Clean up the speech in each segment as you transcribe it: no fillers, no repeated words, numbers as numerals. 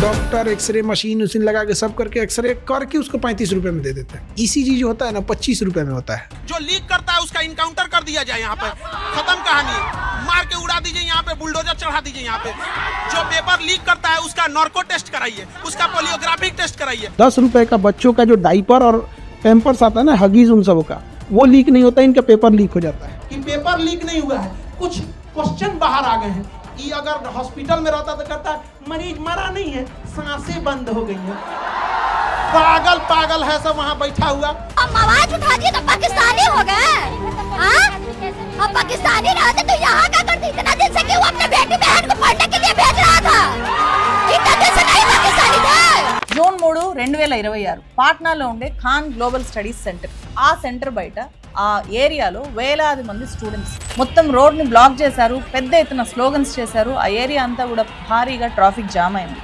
Doctor x ray machine उसी लगा के सब करके एक्सरे करके उसको 35 रुपए में दे देते हैं। ईसीजी जो होता है ना 25 रुपए में होता है। जो लीक करता है उसका इनकाउंटर कर दिया जाए, यहाँ पे खत्म कहानी, मार के उड़ा दीजिए, यहाँ पे बुलडोजर चढ़ा दीजिए। यहाँ पे जो पेपर लीक करता है उसका नार्को टेस्ट कराइए, उसका पोलियोग्राफिक टेस्ट कराइए। 10 रुपए का बच्चों का जो डाइपर और पैम्पर्स आता है ना, हगीज उन सबों का, वो लीक नहीं होता, इनका पेपर लीक हो जाता है। कि पेपर लीक नहीं हुआ है, कुछ क्वेश्चन बाहर आ गए हैं। ये अगर हॉस्पिटल में रहता तो कहता है मरीज मरा नहीं है, सांसें बंद हो गई है। पागल पागल है सब वहाँ बैठा हुआ। हम आवाज उठा दिए तो पाकिस्तानी हो गए। हम पाकिस्तानी रहते तो यहाँ क्या करते? इतना दिन से क्यों अपने बेटी बहन को पढ़ने के लिए भेज रहा था? इतना दिन से नहीं पाकिस्तानी थे। జూన్ 3, 2026 పాట్నాలో ఉండే ఖాన్ గ్లోబల్ స్టడీస్ సెంటర్, ఆ సెంటర్ బయట ఆ ఏరియాలో వేలాది మంది స్టూడెంట్స్ మొత్తం రోడ్ని బ్లాక్ చేశారు, పెద్ద ఎత్తున స్లోగన్స్ చేశారు. ఆ ఏరియా అంతా కూడా భారీగా ట్రాఫిక్ జామ్ అయింది.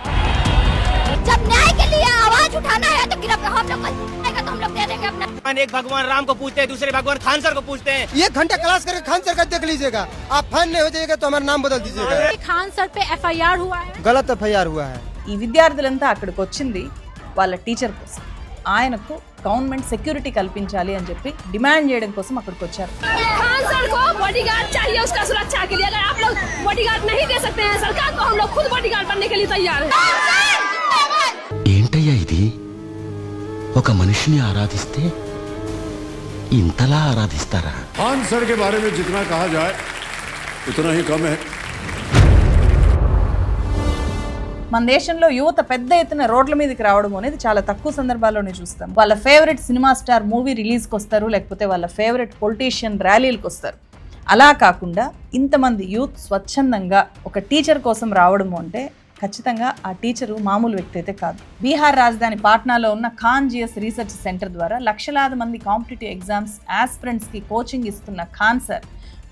जब न्याय के लिए आवाज उठाना है तो हम लोग तो हम लोग दे देंगे अपना। एक भगवान राम को पूछते हैं, दूसरे भगवान खान सर को पूछते हैं। 1 घंटा क्लास करके खान सर का देख लीजिएगा, आप फैन नहीं हो जाएगा तो हमारा नाम बदल दीजिएगा। खान सर पे FIR हुआ है, गलत FIR हुआ है। ఈ విద్యార్థులంతా అక్కడికి వచ్చింది వాళ్ళ టీచర్ కోసం. ఆయనకు గవర్నమెంట్ సెక్యూరిటీ కల్పించాలి అని చెప్పి డిమాండ్ చేయడం కోసం అక్కడికి వచ్చారు. खान सर को बॉडीगार्ड चाहिए उसका सुरक्षा के लिए। अगर आप लोग बॉडीगार्ड नहीं दे सकते हैं सरकार को, हम लोग खुद बॉडीगार्ड बनने के लिए तैयार हैं। ఏంటయ్యా ఇది? ఒక మనిషిని ఆరాధిస్తే ఇంతలా ఆరాధిస్తారా? खान सर के बारे में जितना कहा जाए उतना ही कम है। మన దేశంలో యువత పెద్ద ఎత్తున రోడ్ల మీదకి రావడం అనేది చాలా తక్కువ సందర్భాల్లోనే చూస్తాం. వాళ్ళ ఫేవరెట్ సినిమా స్టార్ మూవీ రిలీజ్కి వస్తారు, లేకపోతే వాళ్ళ ఫేవరెట్ పొలిటీషియన్ ర్యాలీలకు వస్తారు. అలా కాకుండా ఇంతమంది యూత్ స్వచ్ఛందంగా ఒక టీచర్ కోసం రావడము అంటే ఖచ్చితంగా ఆ టీచరు మామూలు వ్యక్తి అయితే కాదు. బీహార్ రాజధాని పాట్నాలో ఉన్న ఖాన్ జిఎస్ రీసెర్చ్ సెంటర్ ద్వారా లక్షలాది మంది కాంపిటేటివ్ ఎగ్జామ్స్ ఆస్పిరెంట్స్కి కోచింగ్ ఇస్తున్న ఖాన్ సార్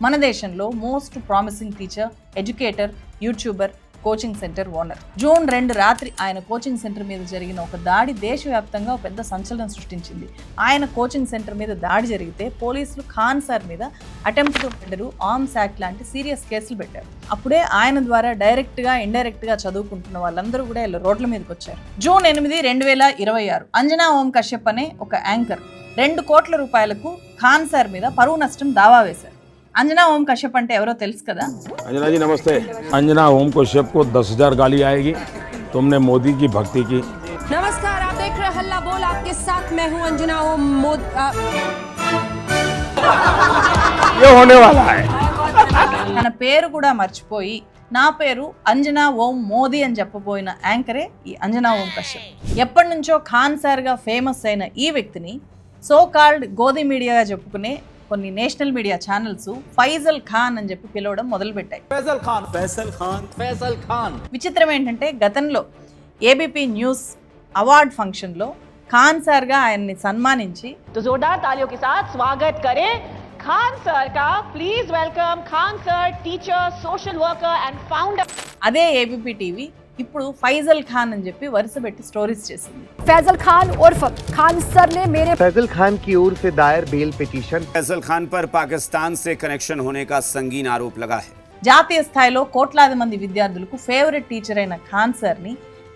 మన దేశంలో most promising teacher, educator, YouTuber, coaching centre owner. June 2 రాత్రి ఆయన కోచింగ్ సెంటర్ మీద జరిగిన ఒక దాడి దేశవ్యాప్తంగా ఒక పెద్ద సంచలనం సృష్టించింది. ఆయన కోచింగ్ సెంటర్ మీద దాడి జరిగితే పోలీసులు ఖాన్ సార్ మీద attempt to murder, arms act లాంటి సీరియస్ కేసులు పెట్టారు. అప్పుడే ఆయన ద్వారా డైరెక్ట్గా ఇండైరెక్ట్గా చదువుకుంటున్న వాళ్ళందరూ కూడా ఇలా రోడ్ల మీదకి వచ్చారు. జూన్ 8, 2026 అంజనా ఓం కశ్యప్ అనే ఒక యాంకర్ 2 కోట్ల రూపాయలకు ఖాన్ సార్ మీద పరువు నష్టం దావా వేశారు. अंजना ओम कश्यप అంటే ఎవరో తెలుసు కదా? अंजना जी नमस्ते। अंजना ओम कश्यप को 10,000 गाली आएगी, तुमने मोदी की भक्ति की। नमस्कार, आप देख रहे हैं हल्ला बोल, आपके साथ मैं हूं अंजना ओम ये होने वाला है। తన పేరు కూడా మర్చిపోయి నా పేరు అంజనా ఓం మోదీ అని చెప్పబోయిన యాంకరే ఈ అంజనా ఓం కశ్యప్. ఎప్పటి నుంచో ఖాన్ సార్గా ఫేమస్ అయిన ఈ వ్యక్తిని సో కాల్డ్ గోధి మీడియాగా చెప్పుకునే కొన్ని national media channels Faisal Khan అని చెప్పి పిలవడం మొదలుపెట్టాయి. విచిత్రం ఏంటంటే గతంలో ఏబీపీ న్యూస్ అవార్డ్ ఫంక్షన్లో ఖాన్ సార్గా ఆయన్ని సన్మానించి जोरदार तालियों के साथ स्वागत करें खान सर का। Please welcome Khan sir, teacher, social worker and founder. అదే ఏబీపీ టీవీ ఇప్పుడు ఫైజల్ ఖాన్ అని చెప్పి వరుస పెట్టి స్టోరీస్ చేసింది. फैजल खान उर्फ खान सर ने मेरे फैजल खान की ओर से दायर बेल पिटीशन। फैजल खान पर पाकिस्तान से कनेक्शन होने का संगीन आरोप लगा है। జాతీయ స్థాయిలో కోట్లాది మంది విద్యార్థులకు ఫేవరెట్ టీచర్ అయిన ఖాన్ సార్ని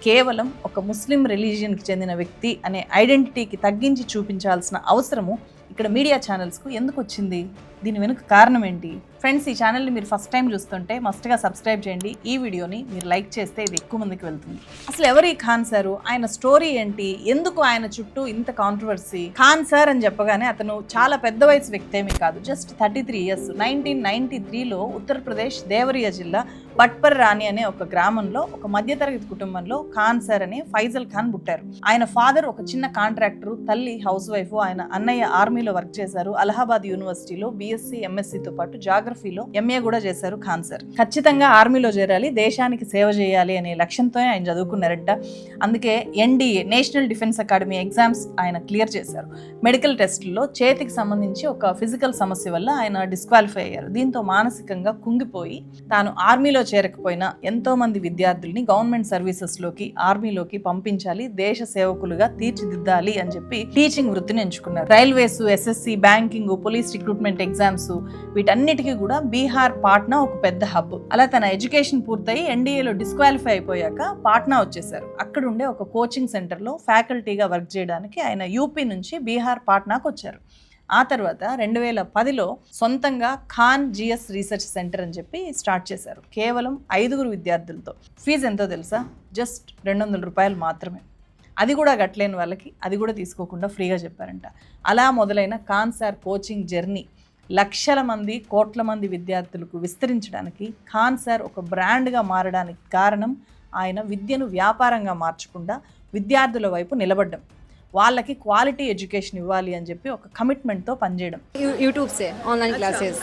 కేవలం ఒక ముస్లిం రిలీజియన్కి చెందిన వ్యక్తి అనే ఐడెంటిటీకి తగ్గించి చూపించాల్సిన అవసరము ఇక్కడ మీడియా ఛానల్స్కు ఎందుకు వచ్చింది? దీని వెనుక కారణం ఏంటి? ఫ్రెండ్స్, ఈ ఛానల్ని మీరు ఫస్ట్ టైం చూస్తుంటే మస్ట్గా సబ్స్క్రైబ్ చేయండి. ఈ వీడియోని మీరు లైక్ చేస్తే ఇది ఎక్కువ మందికి వెళ్తుంది. అసలు ఎవరు ఈ ఖాన్ సారు? ఆయన స్టోరీ ఏంటి? ఎందుకు ఆయన చుట్టూ ఇంత కాంట్రవర్సీ? ఖాన్ సార్ అని చెప్పగానే అతను చాలా పెద్ద వయసు వ్యక్తి ఏమీ కాదు, జస్ట్ 33 ఇయర్స్. 1993లో ఉత్తరప్రదేశ్ దేవరియా జిల్లా పట్పర్ రాణి అనే ఒక గ్రామంలో ఒక మధ్యతరగతి కుటుంబంలో ఖాన్ సార్ అనే ఫైజల్ ఖాన్ పుట్టారు. ఆయన ఫాదర్ ఒక చిన్న కాంట్రాక్టర్, తల్లి హౌస్ వైఫ్. ఆయన అన్నయ్య ఆర్మీలో వర్క్ చేశారు. అలహాబాద్ యూనివర్సిటీలో బీఎస్సీ, ఎంఎస్సీతో పాటు జాగ్రఫీలో ఎంఏ కూడా చేశారు ఖాన్ సార్. ఖచ్చితంగా ఆర్మీలో చేరాలి, దేశానికి సేవ చేయాలి అనే లక్ష్యంతో ఆయన చదువుకున్నారట. అందుకే NDA national defence academy exams ఆయన క్లియర్ చేశారు. మెడికల్ టెస్టుల్లో చేతికి సంబంధించి ఒక ఫిజికల్ సమస్య వల్ల ఆయన డిస్క్వాలిఫై అయ్యారు. దీంతో మానసికంగా కుంగిపోయి తాను ఆర్మీలో చేరకపోయినా ఎంతో మంది విద్యార్థుల్ని గవర్నమెంట్ సర్వీసెస్లోకి, ఆర్మీలోకి పంపించాలి, దేశ సేవకులుగా తీర్చిదిద్దాలి అని చెప్పి టీచింగ్ వృత్తిని ఎంచుకున్నారు. Railways, SSC, banking, police recruitment exams వీటన్నిటికీ కూడా బీహార్ పాట్నా ఒక పెద్ద హబ్. అలా తన ఎడ్యుకేషన్ పూర్తయి ఎన్డీఏలో డిస్క్వాలిఫై అయిపోయాక పాట్నా వచ్చేసారు. అక్కడ ఉండే ఒక కోచింగ్ సెంటర్లో ఫ్యాకల్టీగా వర్క్ చేయడానికి ఆయన యూపీ నుంచి బీహార్ పాట్నాకు వచ్చారు. ఆ తర్వాత 2010లో సొంతంగా ఖాన్ జిఎస్ రీసెర్చ్ సెంటర్ అని చెప్పి స్టార్ట్ చేశారు. కేవలం 5 విద్యార్థులతో. ఫీజు ఎంతో తెలుసా? జస్ట్ 200 రూపాయలు మాత్రమే. అది కూడా కట్టలేని వాళ్ళకి అది కూడా తీసుకోకుండా ఫ్రీగా చెప్పారంట. అలా మొదలైన ఖాన్ సార్ కోచింగ్ జర్నీ లక్షల మంది, కోట్ల మంది విద్యార్థులకు విస్తరించడానికి, ఖాన్ సార్ ఒక బ్రాండ్గా మారడానికి కారణం ఆయన విద్యను వ్యాపారంగా మార్చకుండా విద్యార్థుల వైపు నిలబడ్డం, వాళ్ళకి క్వాలిటీ ఎడ్యుకేషన్ ఇవ్వాలి అని చెప్పి ఒక కమిట్మెంట్తో పనిచేయడం. यूट्यूब से ऑनलाइन क्लासेस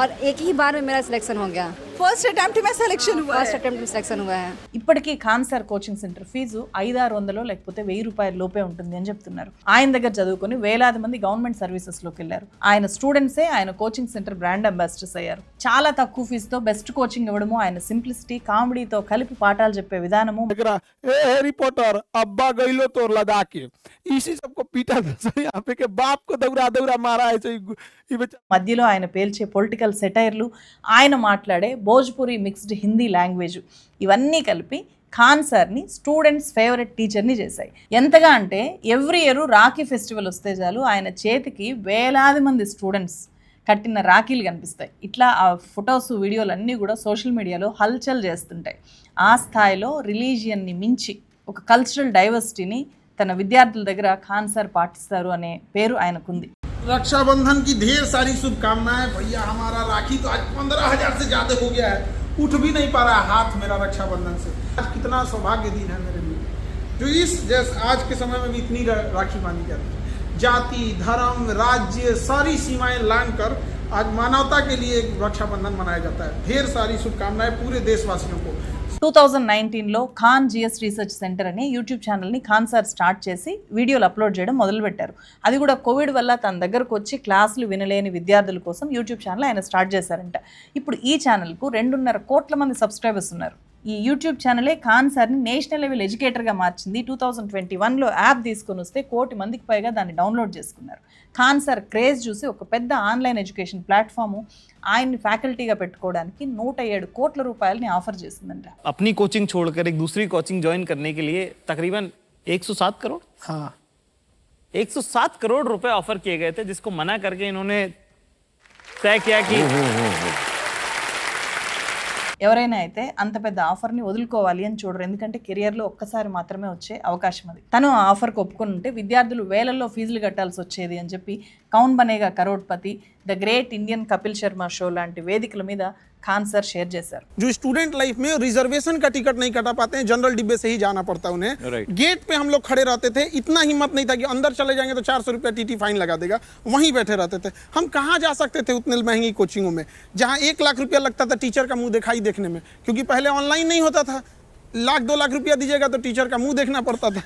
और एक ही बार में मेरा सिलेक्शन हो गया. फर्स्ट अटेम्प्ट में सिलेक्शन हुआ है. ఇప్పటికీ Khan sir coaching centre fees 500-600 లేకపోతే 1000 రూపాయల లోపే ఉంటుంది అని చెప్తున్నారు. ఆయన దగ్గర చదువుకొని వేలాది మంది గవర్నమెంట్ సర్వీసెస్లోకి వెళ్ళారు. ఆయన స్టూడెంట్సే ఆయన కోచింగ్ సెంటర్ బ్రాండ్ అంబాసిడర్స్ అయ్యారు. చాలా తక్కువ ఫీజుతో బెస్ట్ కోచింగ్ ఇవ్వడము, ఆయన సింప్లిసిటీ, కామెడీతో కలిపి పాఠాలు చెప్పే విధానము. रिपोर्टर अब्बा गइलो तो लगा के इसी सबको पीटा यहाँ पे के बाप को दौरा मारा ऐसे మధ్యలో ఆయన పేల్చే పొలిటికల్ సెటైర్లు, ఆయన మాట్లాడే భోజ్పురి మిక్స్డ్ హిందీ లాంగ్వేజ్, ఇవన్నీ కలిపి ఖాన్ సార్ని స్టూడెంట్స్ ఫేవరెట్ టీచర్ని చేశాయి. ఎంతగా అంటే ఎవ్రీ ఇయర్ రాఖీ ఫెస్టివల్ వస్తే చాలు ఆయన చేతికి వేలాది మంది స్టూడెంట్స్ కట్టిన రాఖీలు కనిపిస్తాయి. ఇట్లా ఆ ఫొటోస్, వీడియోలు అన్నీ కూడా సోషల్ మీడియాలో హల్చల్ చేస్తుంటాయి. ఆ స్థాయిలో రిలీజియన్ని మించి ఒక కల్చరల్ డైవర్సిటీని తన విద్యార్థుల దగ్గర ఖాన్ సార్ పాటిస్తారు అనే పేరు ఆయనకుంది. रक्षाबंधन की ढेर सारी शुभकामनाएं भैया. हमारा राखी तो आज 15,000 से ज्यादा हो गया है, उठ भी नहीं पा रहा हाथ मेरा रक्षाबंधन से. आज कितना सौभाग्य दिन है मेरे लिए जो इस जैसे आज के समय में भी इतनी राखी बांधी जाती है. जाति, धर्म, राज्य सारी सीमाएं लांघ कर आज मानवता के लिए एक रक्षाबंधन मनाया जाता है. ढेर सारी शुभकामनाएं पूरे देशवासियों को. 2019లో ఖాన్ జిఎస్ రీసెర్చ్ సెంటర్ అనే యూట్యూబ్ ఛానల్ని ఖాన్ సార్ స్టార్ట్ చేసి వీడియోలు అప్లోడ్ చేయడం మొదలుపెట్టారు. అది కూడా కోవిడ్ వల్ల తన దగ్గరకు వచ్చి క్లాసులు వినలేని విద్యార్థుల కోసం యూట్యూబ్ ఛానల్ ఆయన స్టార్ట్ చేశారంట. ఇప్పుడు ఈ ఛానల్కు 2.5 కోట్ల మంది సబ్స్క్రైబర్స్ ఉన్నారు. ఈ యూట్యూబ్ ఛానలే ఖాన్ సార్ని నేషనల్ లెవెల్ ఎడ్యుకేటర్గా మార్చింది. 2021లో యాప్ తీసుకొని వస్తే 1 కోటి మందికి పైగా దాన్ని డౌన్లోడ్ చేసుకున్నారు. ఖాన్ సార్ క్రేజ్ చూసి ఒక పెద్ద ఆన్లైన్ ఎడ్యుకేషన్ ప్లాట్ఫాము ఆయన్ని ఫ్యాకల్టీగా పెట్టుకోవడానికి 107 కోట్ల రూపాయలని ఆఫర్ చేసిందంట. अपनी कोचिंग छोड़कर एक दूसरी कोचिंग ज्वाइन करने के लिए तकरीबन 107 करोड़ 107 करोड़ रुपए ऑफर किए गए थे, जिसको मना करके इन्होंने तय किया कि ఎవరైనా అయితే అంత పెద్ద ఆఫర్ని వదులుకోవాలి అని చూడరు. ఎందుకంటే కెరియర్లో ఒక్కసారి మాత్రమే వచ్చే అవకాశం అది. తను ఆ ఆఫర్కి ఒప్పుకొని ఉంటే విద్యార్థులు వేలల్లో ఫీజులు కట్టాల్సి వచ్చేది అని చెప్పి Kaun Banega Crorepati, the great Indian Kapil Sharma show లాంటి వేదికల మీద ఖాన్ సార్ షేర్ చేశారు. जो स्टूडेंट लाइफ में रिजर्वेशन का टिकट नहीं कटा पाते हैं, जनरल डिब्बे से ही जाना पड़ता है उन्हें. गेट पे हम लोग खड़े रहते थे, इतना हिम्मत नहीं था कि अंदर चले जाएंगे तो 400 रुपया टीटी फाइन लगा देगा, वहीं बैठे रहते थे. हम कहाँ जा सकते थे उतने महंगी कोचिंगों में जहाँ 1 लाख रुपया लगता था टीचर का मुंह दिखाई देखने में, क्योंकि पहले ऑनलाइन नहीं होता था. 1-2 लाख रुपया दीजिएगा तो टीचर का मुंह देखना पड़ता था.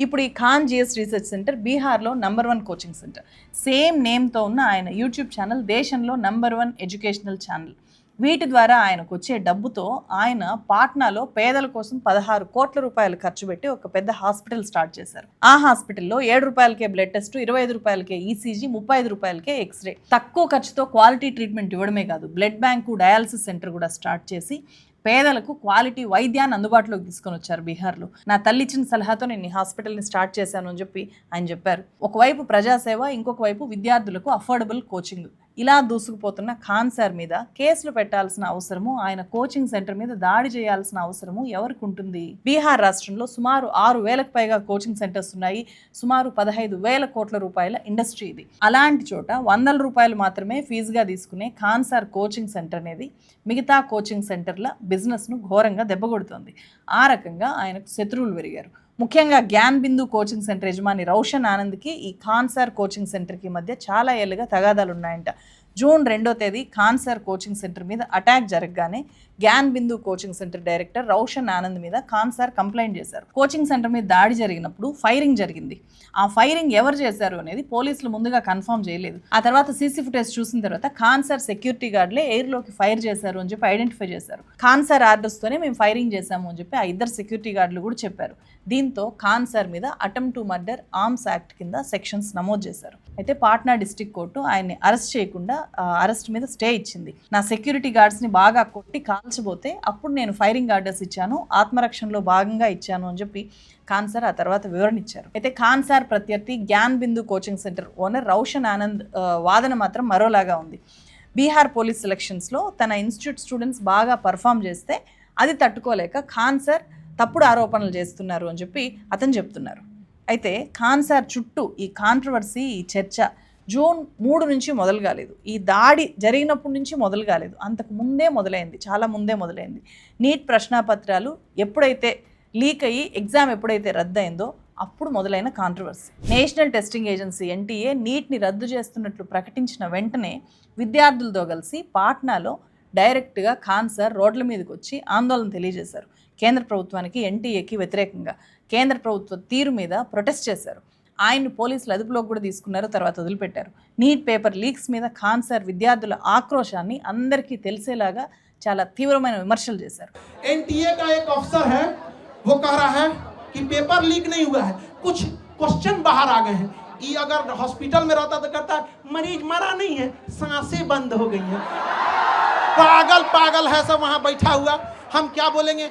ఇప్పుడు ఈ ఖాన్ జిఎస్ రీసెర్చ్ సెంటర్ బీహార్లో #1 కోచింగ్ సెంటర్. సేమ్ నేమ్తో ఉన్న ఆయన యూట్యూబ్ ఛానల్ దేశంలో #1 ఎడ్యుకేషనల్ ఛానల్. వీటి ద్వారా ఆయనకు వచ్చే డబ్బుతో ఆయన పాట్నాలో పేదల కోసం 16 కోట్ల రూపాయలు ఖర్చు పెట్టి ఒక పెద్ద హాస్పిటల్ స్టార్ట్ చేశారు. ఆ హాస్పిటల్లో 7 రూపాయలకే బ్లడ్ టెస్ట్, 25 రూపాయలకే ఈసీజీ, 35 రూపాయలకే ఎక్స్రే. తక్కువ ఖర్చుతో క్వాలిటీ ట్రీట్మెంట్ ఇవ్వడమే కాదు, బ్లడ్ బ్యాంకు, డయాలసిస్ సెంటర్ కూడా స్టార్ట్ చేసి పేదలకు క్వాలిటీ వైద్యాన్ని అందుబాటులోకి తీసుకొని వచ్చారు. బీహార్లో నా తల్లి ఇచ్చిన సలహాతో నేను ఈ హాస్పిటల్ని స్టార్ట్ చేశాను అని చెప్పి ఆయన చెప్పారు. ఒకవైపు ప్రజాసేవ, ఇంకొక వైపు విద్యార్థులకు అఫోర్డబుల్ కోచింగ్. ఇలా దూసుకుపోతున్న ఖాన్ సార్ మీద కేసులు పెట్టాల్సిన అవసరము, ఆయన కోచింగ్ సెంటర్ మీద దాడి చేయాల్సిన అవసరము ఎవరికి ఉంటుంది? బీహార్ రాష్ట్రంలో సుమారు 6,000కు పైగా కోచింగ్ సెంటర్స్ ఉన్నాయి. సుమారు 15,000 కోట్ల రూపాయల ఇండస్ట్రీ ఇది. అలాంటి చోట 100 రూపాయలు మాత్రమే ఫీజుగా తీసుకునే ఖాన్ సార్ కోచింగ్ సెంటర్ అనేది మిగతా కోచింగ్ సెంటర్ల బిజినెస్ను ఘోరంగా దెబ్బకొడుతోంది. ఆ రకంగా ఆయనకు శత్రువులు పెరిగారు. ముఖ్యంగా జ్ఞాన్ బిందు కోచింగ్ సెంటర్ యజమాని రౌషన్ ఆనంద్కి ఈ ఖాన్ సార్ కోచింగ్ సెంటర్కి మధ్య చాలా ఏళ్ళుగా తగాదాలు ఉన్నాయంట. జూన్ 2వ తేదీ ఖాన్సర్ కోచింగ్ సెంటర్ మీద అటాక్ జరగగానే గ్యాన్ బిందు కోచింగ్ సెంటర్ డైరెక్టర్ రౌషన్ ఆనంద్ మీద ఖాన్సర్ కంప్లైంట్ చేశారు. కోచింగ్ సెంటర్ మీద దాడి జరిగినప్పుడు ఫైరింగ్ జరిగింది. ఆ ఫైరింగ్ ఎవరు చేశారు అనేది పోలీసులు ముందుగా కన్ఫర్మ్ చేయలేదు. ఆ తర్వాత సీసీ ఫుటేజ్ చూసిన తర్వాత ఖాన్సర్ సెక్యూరిటీ గార్డులే ఎయిర్లోకి ఫైర్ చేశారు అని చెప్పి ఐడెంటిఫై చేశారు. ఖాన్సర్ ఆర్డర్స్తోనే మేము ఫైరింగ్ చేశాము అని చెప్పి ఆ ఇద్దరు సెక్యూరిటీ గార్డులు కూడా చెప్పారు. దీంతో ఖాన్సర్ మీద attempt to murder arms act కింద సెక్షన్స్ నమోదు చేశారు. అయితే పాట్నా డిస్ట్రిక్ట్ కోర్టు ఆయన్ని అరెస్ట్ చేయకుండా అరెస్ట్ మీద స్టే ఇచ్చింది. నా సెక్యూరిటీ గార్డ్స్ని బాగా కొట్టి కాల్చబోతే అప్పుడు నేను ఫైరింగ్ ఆర్డర్స్ ఇచ్చాను, ఆత్మరక్షణలో భాగంగా ఇచ్చాను అని చెప్పి ఖాన్సర్ ఆ తర్వాత వివరణ ఇచ్చారు. అయితే ఖాన్సర్ ప్రత్యర్థి గ్యాన్ బిందు కోచింగ్ సెంటర్ ఓనర్ రౌషన్ ఆనంద్ వాదన మాత్రం మరోలాగా ఉంది. బీహార్ పోలీస్ సెలక్షన్స్లో తన ఇన్స్టిట్యూట్ స్టూడెంట్స్ బాగా పర్ఫామ్ చేస్తే అది తట్టుకోలేక ఖాన్సర్ తప్పుడు ఆరోపణలు చేస్తున్నారు అని చెప్పి అతను చెప్తున్నారు. అయితే ఖాన్సర్ చుట్టూ ఈ కాంట్రవర్సీ, ఈ చర్చ జూన్ 3 నుంచి మొదలు కాలేదు. ఈ దాడి జరిగినప్పటి నుంచి మొదలు కాలేదు, అంతకు ముందే మొదలైంది, చాలా ముందే మొదలైంది. నీట్ ప్రశ్నాపత్రాలు ఎప్పుడైతే లీక్ అయ్యి ఎగ్జామ్ ఎప్పుడైతే రద్దయిందో అప్పుడు మొదలైన controversy. National testing agency NTA నీట్ని రద్దు చేస్తున్నట్లు ప్రకటించిన వెంటనే విద్యార్థులతో కలిసి పాట్నాలో డైరెక్ట్గా ఖాన్సర్ రోడ్ల మీదకి వచ్చి ఆందోళన తెలియజేశారు. కేంద్ర ప్రభుత్వానికి, ఎన్టీఏకి వ్యతిరేకంగా కేంద్ర ప్రభుత్వ తీరు మీద ప్రొటెస్ట్ చేశారు. ఆయన్ని పోలీసులు అదుపులోకి కూడా తీసుకున్నారు, తర్వాత వదిలిపెట్టారు. నీట్ పేపర్ లీక్స్ మీద ఖాన్సర్ విద్యార్థుల ఆక్రోశాన్ని అందరికీ తెలిసేలాగా చాలా తీవ్రమైన విమర్శలు చేశారు. एनटीए का एक अफसर है, वो कह रहा है कि पेपर लीक नहीं हुआ है, कुछ क्वेश्चन बाहर आ गए हैं. ये अगर हॉस्पिटल में रहता तो कहता है मरीज मरा नहीं है, सांसें बंद हो गई हैं. पागल है सब वहां बैठा हुआ. हम क्या बोलेंगे?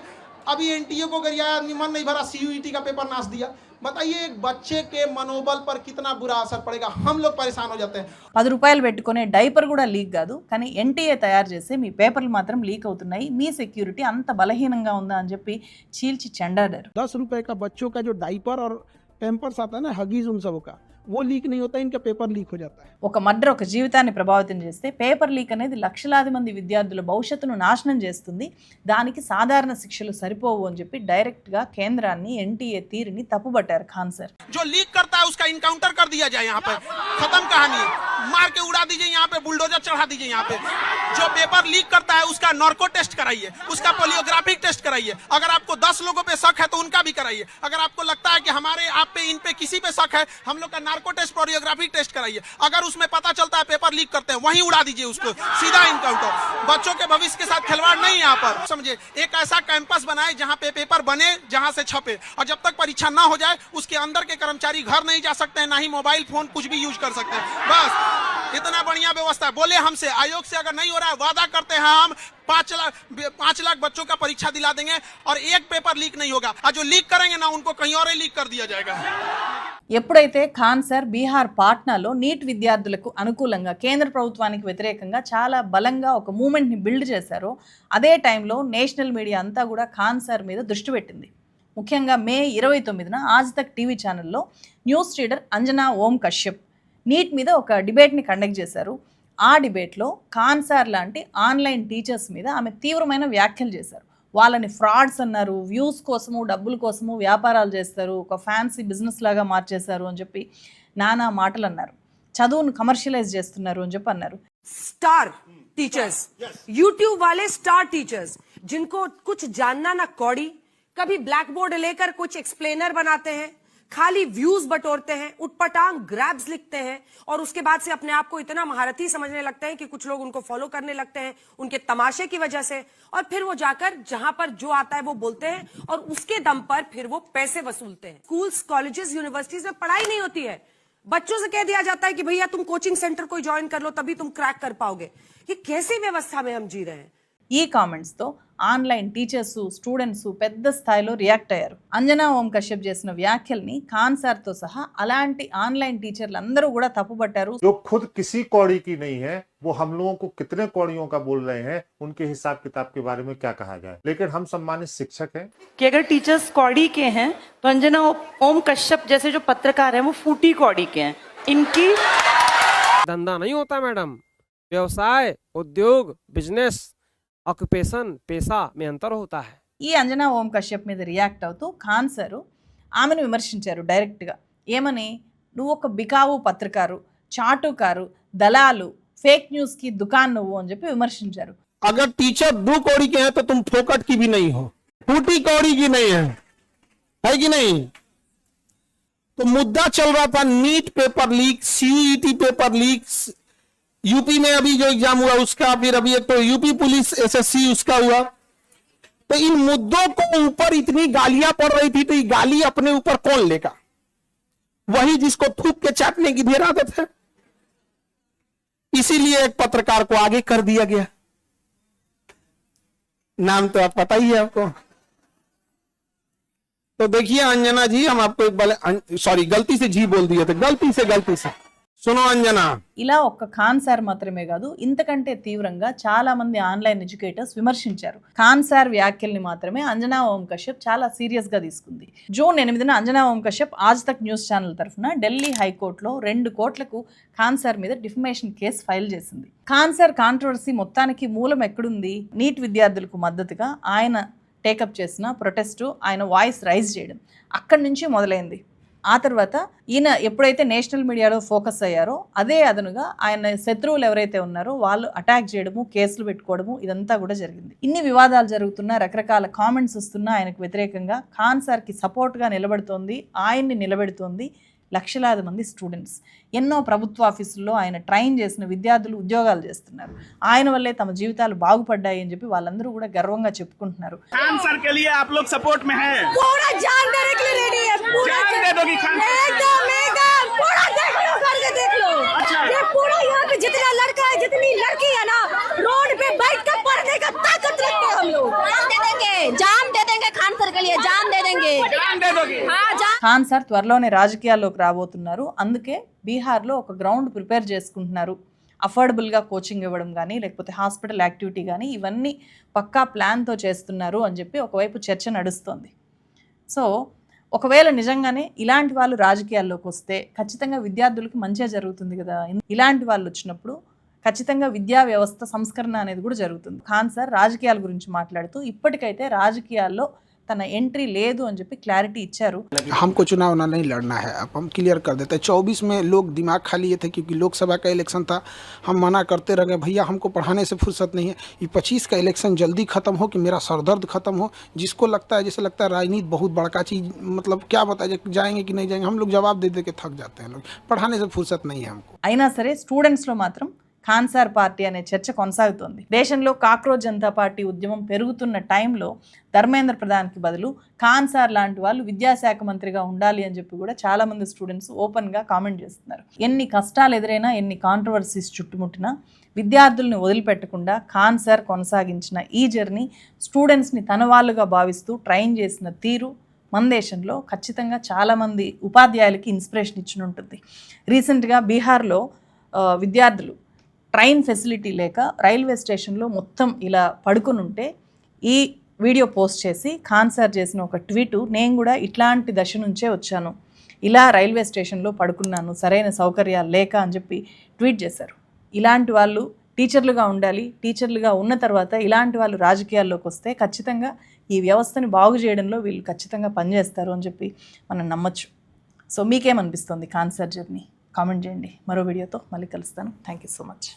अभी एनटीए को गरियाया, मन नहीं भरा, सीयूईटी का पेपर नाश दिया. बताइए एक बच्चे के मनोबल पर कितना बुरा असर पड़ेगा. हम लोग परेशान हो जाते हैं. 10 రూపాయలు పెట్టుకునే డైపర్ కూడా లీక్ కాదు, కానీ ఎన్టీఏ తయారు చేసే మీ పేపర్లు మాత్రం లీక్ అవుతున్నాయి, మీ సెక్యూరిటీ అంత బలహీనంగా ఉందా అని చెప్పి చీల్చి చెండాడారు. 10 रुपए का बच्चों का जो डाइपर और पैम्पर्स आता है ना, हगीज उन सब का, वो लीक नहीं होता, इनका पेपर लीक हो जाता है. ఒక మర్డర్ ఒక జీవితాన్ని ప్రభావితం చేస్తే పేపర్ లీక్ అనేది లక్షలాది మంది విద్యార్థుల భవిష్యత్తును నాశనం చేస్తుంది, దానికి సాధారణ శిక్షలు సరిపోవు అని చెప్పి డైరెక్ట్గా కేంద్రాన్ని, ఎన్టీఏ తీరుని తప్పుబట్టారు ఖాన్సర్. जो लीक करता है उसका इनकाउंटर कर दिया जाए, यहाँ पे खत्म कहानी, मार के उड़ा दीजिए, यहाँ पे बुलडोजर चढ़ा दीजिए. यहाँ पे जो पेपर लीक करता है उसका नार्को टेस्ट कराइए, उसका पोलियोग्राफिक टेस्ट कराइए. अगर आपको 10 लोगों पे शक है तो उनका भी कराइए. अगर आपको लगता है कि हमारे आप पे, इन पे, किसी पे शक है, हम लोग का नार्को टेस्ट, पोलियोग्राफिक टेस्ट कराइए. अगर उसमें पता चलता है पेपर लीक करते हैं, वहीं उड़ा दीजिए उसको, सीधा इनकाउंटर. बच्चों के भविष्य के साथ खिलवाड़ नहीं यहाँ पर. समझे, एक ऐसा कैंपस बनाए जहाँ पे पेपर बने, जहाँ से छपे, और जब तक परीक्षा ना हो जाए उसके अंदर के कर्मचारी घर नहीं जा सकते हैं, ना ही मोबाइल फोन कुछ भी यूज कर सकते हैं. बस इतना बढ़िया व्यवस्था है. बोले हमसे आयोग से अगर नहीं हो रहा है, वादा करते हैं हम 5 लाख बच्चों का परीक्षा दिला देंगे और एक पेपर लीक नहीं होगा. और जो लीक करेंगे ना उनको कहीं और लीक कर दिया जाएगा. ఎప్పుడైతే ఖాన్సర్ బీహార్ పాట్నాలో నీట్ విద్యార్థులకు అనుకూలంగా, కేంద్ర ప్రభుత్వానికి వ్యతిరేకంగా చాలా బలంగా ఒక మూమెంట్ని బిల్డ్ చేశారో, అదే టైంలో నేషనల్ మీడియా అంతా కూడా ఖాన్సర్ మీద దృష్టి పెట్టింది. ముఖ్యంగా మే 29న ఆజ్ తక్ టీవీ ఛానల్లో న్యూస్ రీడర్ అంజనా ఓం కశ్యప్ నీట్ మీద ఒక డిబేట్ని కండక్ట్ చేశారు. ఆ డిబేట్లో ఖాన్సర్ లాంటి ఆన్లైన్ టీచర్స్ మీద ఆమె తీవ్రమైన వ్యాఖ్యలు చేశారు. వాళ్ళని ఫ్రాడ్స్ అన్నారు, వ్యూస్ కోసము, డబ్బుల కోసము వ్యాపారాలు చేస్తారు, ఒక ఫ్యాన్సీ బిజినెస్ లాగా మార్చేశారు అని చెప్పి నానా మాటలు అన్నారు. చదువును కమర్షియలైజ్ చేస్తున్నారు అని చెప్పి అన్నారు. स्टार टीचर्स, यूट्यूब वाले स्टार टीचर्स जिनको कुछ जानना ना कौड़ी, कभी ब्लैक बोर्ड लेकर कुछ एक्सप्लेनर बनाते हैं, खाली व्यूज बटोरते हैं, उटपटांग ग्रैब्स लिखते हैं और उसके बाद से अपने आप को इतना महारथी समझने लगते हैं कि कुछ लोग उनको फॉलो करने लगते हैं उनके तमाशे की वजह से, और फिर वो जाकर जहां पर जो आता है वो बोलते हैं और उसके दम पर फिर वो पैसे वसूलते हैं. स्कूल्स, कॉलेजेस, यूनिवर्सिटीज में पढ़ाई नहीं होती है, बच्चों से कह दिया जाता है कि भैया तुम कोचिंग सेंटर कोई ज्वाइन कर लो तभी तुम क्रैक कर पाओगे. ये कैसी व्यवस्था में हम जी रहे हैं? ఈ కామెంట్స్తో ఆన్లైన్ టీచర్స్, స్టూడెంట్స్ పెద్ద స్థాయిలో రియాక్ట్ అయ్యారు. అంజనా ఓం కశ్యప్ చేసిన వ్యాఖ్యల్ని ఖాన్సర్తో సహా అలాంటి ఆన్లైన్ టీచర్లు అందరూ కూడా తప్పుపట్టారు. जो खुद किसी कौड़ी की नहीं है, वो हम लोगों को कितने कौड़ियों का बोल रहे हैं, उनके हिसाब किताब के बारे में क्या कहा जाए. लेकिन हम सम्मानित शिक्षक हैं कि अगर टीचर्स कौड़ी के हैं तो अंजना ओम कश्यप जैसे जो पत्रकार हैं वो फूटी कौड़ी के हैं. इनकी धंधा नहीं होता मैडम, व्यवसाय, उद्योग, बिजनेस, ऑक्युपेशन, पेशा में अंतर होता है. ఈ అంజనా ఓం కశ్యప్ మీద రియాక్ట్ అవుతూ ఖాన్సర్ ఆమెను విమర్శించారు డైరెక్ట్గా. ఏమని, నువ్వు ఒక బికావు పత్రికారు, చాటుకారు, దళాలు, ఫేక్ న్యూస్ కి దుకాన్ నువ్వు అని చెప్పి విమర్శించారు. अगर टीचर 2 कौड़ी के हैं तो तुम फोकट की भी नहीं हो, फूटी कौड़ी की नहीं है कि नहीं? तो मुद्दा चल रहा था NEET paper leak, CET paper leak, UP में अभी जो एग्जाम हुआ उसका, फिर अभी एक तो यूपी पुलिस एसएससी उसका हुआ। तो इन मुद्दों को ऊपर इतनी गालियां पड़ रही थी, तो ये गाली अपने ऊपर कौन लेगा? वही जिसको थूक के चाटने की ढेर आदत है। इसीलिए एक पत्रकार को आगे कर दिया गया। नाम तो आप पता ही है आपको। तो देखिए अंजना जी, हम आपको एक बार सॉरी गलती से जी बोल दिए थे, गलती से सुनो अंजना। ఇలా ఒక్క ఖాన్ సార్ మాత్రమే కాదు, ఇంతకంటే తీవ్రంగా చాలా మంది ఆన్లైన్ ఎడ్యుకేటర్స్ విమర్శించారు. ఖాన్ సార్ వ్యాఖ్యల్ని మాత్రమే అంజనా ఓం కశ్యప్ చాలా సీరియస్ గా తీసుకుంది. జూన్ 8న అంజనా ఓం కశ్యప్ ఆజ్ తక్ న్యూస్ ఛానల్ తరఫున ఢిల్లీ హైకోర్టులో 2 కోట్లకు ఖాన్ సార్ మీద డిఫమేషన్ కేసు ఫైల్ చేసింది. ఖాన్ సార్ కాంట్రవర్సీ మొత్తానికి మూలం ఎక్కడుంది? నీట్ విద్యార్థులకు మద్దతుగా ఆయన టేకప్ చేసిన ప్రొటెస్టు, ఆయన వాయిస్ రైజ్ చేయడం అక్కడి నుంచి మొదలైంది. ఆ తర్వాత ఈయన ఎప్పుడైతే నేషనల్ మీడియాలో ఫోకస్ అయ్యారో అదే అదనుగా ఆయన శత్రువులు ఎవరైతే ఉన్నారో వాళ్ళు అటాక్ చేయడము, కేసులు పెట్టుకోవడము ఇదంతా కూడా జరిగింది. ఇన్ని వివాదాలు జరుగుతున్నా, రకరకాల కామెంట్స్ వస్తున్నా ఆయనకు వ్యతిరేకంగా ఖాన్ సార్కి సపోర్ట్గా నిలబడుతోంది, ఆయన్ని నిలబెడుతోంది లక్షలాది మంది స్టూడెంట్స్. ఎన్నో ప్రభుత్వ ఆఫీసుల్లో ఆయన ట్రైన్ చేసిన విద్యార్థులు ఉద్యోగాలు చేస్తున్నారు. ఆయన వల్లే తమ జీవితాలు బాగుపడ్డాయి అని చెప్పి వాళ్ళందరూ కూడా గర్వంగా చెప్పుకుంటున్నారు. खान सर के लिए आप लोग सपोर्ट में हैं? पूरा जान देने के लिए रेडी है, पूरा जान दे दोगी खान सर? एकदम पूरा देख लो, करके देख लो। अच्छा। ये पूरा यहाँ पे जितना लड़का है, जितनी लड़की है ना, रोड पे बैठ कर पढ़ने का ताकत रखते हैं हम लोग। जान दे देंगे खान सर के लिए, जान दे देंगे। जान दे दोगी? हाँ, जान। ఖాన్ సార్ త్వరలోనే రాజకీయాల్లోకి రాబోతున్నారు. అందుకే బీహార్లో ఒక గ్రౌండ్ ప్రిపేర్ చేసుకుంటున్నారు. అఫోర్డబుల్గా కోచింగ్ ఇవ్వడం కానీ, లేకపోతే హాస్పిటల్ యాక్టివిటీ కానీ, ఇవన్నీ పక్కా ప్లాన్తో చేస్తున్నారు అని చెప్పి ఒకవైపు చర్చ నడుస్తోంది. సో ఒకవేళ నిజంగానే ఇలాంటి వాళ్ళు రాజకీయాల్లోకి వస్తే ఖచ్చితంగా విద్యార్థులకు మంచిగా జరుగుతుంది కదా. ఇలాంటి వాళ్ళు వచ్చినప్పుడు ఖచ్చితంగా విద్యా వ్యవస్థ సంస్కరణ అనేది కూడా జరుగుతుంది. ఖాన్ సార్ రాజకీయాల గురించి మాట్లాడుతూ ఇప్పటికైతే రాజకీయాల్లో తన ఎంట్రీ లేదు అని చెప్పి క్లారిటీ ఇచ్చారు. हमको चुनाव ना नहीं लड़ना है, अब हम क्लियर कर देते हैं। 24 में लोग दिमाग खा लिए थे क्योंकि लोकसभा का इलेक्शन था, हम मना करते रह गए भैया हमको पढ़ाने से फुर्सत नहीं है। ये 25 का इलेक्शन जल्दी ख़त्म हो कि मेरा सरदर्द ख़त्म हो। जिसको लगता है, जैसे लगता है राजनीति बहुत बड़का चीज़, मतलब क्या बताए जाएंगे कि नहीं जाएंगे, हम लोग जवाब दे दे के थक जाते हैं। लोग पढ़ाने से फुर्सत नहीं है हमको। అయినా సరే స్టూడెంట్స్లో మాత్రం ఖాన్ సార్ పార్టీ అనే చర్చ కొనసాగుతోంది. దేశంలో కాక్రోచ్ జనతా పార్టీ ఉద్యమం పెరుగుతున్న టైంలో ధర్మేంద్ర ప్రధాన్కి బదులు ఖాన్ సార్ లాంటి వాళ్ళు విద్యాశాఖ మంత్రిగా ఉండాలి అని చెప్పి కూడా చాలామంది స్టూడెంట్స్ ఓపెన్గా కామెంట్ చేస్తున్నారు. ఎన్ని కష్టాలు ఎదురైనా, ఎన్ని కాంట్రవర్సీస్ చుట్టుముట్టినా విద్యార్థుల్ని వదిలిపెట్టకుండా ఖాన్ సార్ కొనసాగించిన ఈ జర్నీ, స్టూడెంట్స్ని తన వాళ్ళుగా భావిస్తూ ట్రైన్ చేసిన తీరు మన దేశంలో ఖచ్చితంగా చాలామంది ఉపాధ్యాయులకి ఇన్స్పిరేషన్ ఇచ్చి ఉంటుంది. రీసెంట్గా బీహార్లో విద్యార్థులు ట్రైన్ ఫెసిలిటీ లేక రైల్వే స్టేషన్లో మొత్తం ఇలా పడుకుని ఉంటే ఈ వీడియో పోస్ట్ చేసి ఖాన్ సార్ చేసిన ఒక ట్వీటు, నేను కూడా ఇట్లాంటి దశ నుంచే వచ్చాను, ఇలా రైల్వే స్టేషన్లో పడుకున్నాను సరైన సౌకర్యాలు లేక అని చెప్పి ట్వీట్ చేశారు. ఇలాంటి వాళ్ళు టీచర్లుగా ఉండాలి. టీచర్లుగా ఉన్న తర్వాత ఇలాంటి వాళ్ళు రాజకీయాల్లోకి వస్తే ఖచ్చితంగా ఈ వ్యవస్థని బాగు చేయడంలో వీళ్ళు ఖచ్చితంగా పనిచేస్తారు అని చెప్పి మనం నమ్మచ్చు. సో మీకేమనిపిస్తుంది ఖాన్ సార్ జర్నీ? కామెంట్ చేయండి. మరో వీడియోతో మళ్ళీ కలుస్తాను. Thank you so much.